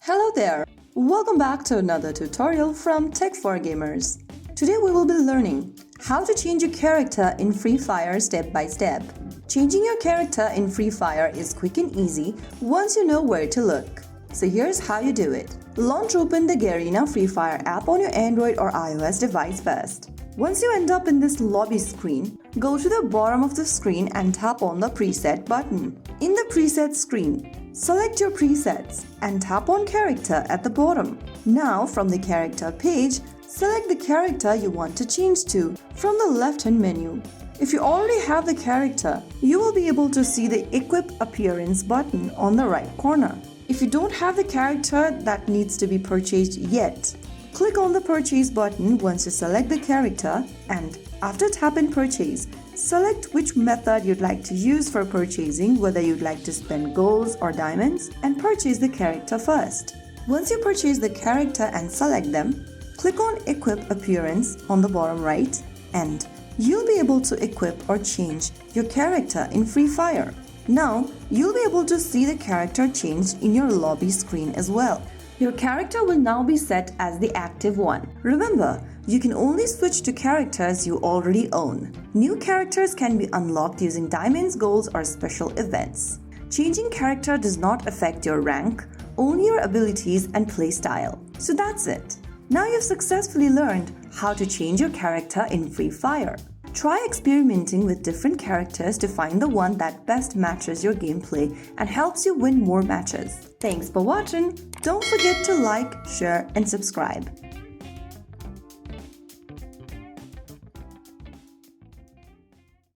Hello there! Welcome back to another tutorial from Tech4Gamers. Today we will be learning how to change your character in Free Fire step by step. Changing your character in Free Fire is quick and easy once you know where to look. So here's how you do it. Launch open the Garena Free Fire app on your Android or iOS device first. Once you end up in this lobby screen, go to the bottom of the screen and tap on the preset button. In the preset screen, select your presets and tap on character at the bottom. Now from the character page, select the character you want to change to from the left-hand menu. If you already have the character, you will be able to see the Equip Appearance button on the right corner. If you don't have the character that needs to be purchased yet, click on the Purchase button once you select the character, and after tapping Purchase, select which method you'd like to use for purchasing, whether you'd like to spend golds or diamonds, and purchase the character first. Once you purchase the character and select them, click on Equip Appearance on the bottom right, and you'll be able to equip or change your character in Free Fire. Now, you'll be able to see the character changed in your lobby screen as well. Your character will now be set as the active one. Remember, you can only switch to characters you already own. New characters can be unlocked using diamonds, golds, or special events. Changing character does not affect your rank, only your abilities and playstyle. So that's it. Now you've successfully learned how to change your character in Free Fire. Try experimenting with different characters to find the one that best matches your gameplay and helps you win more matches. Thanks for watching. Don't forget to like, share, and subscribe.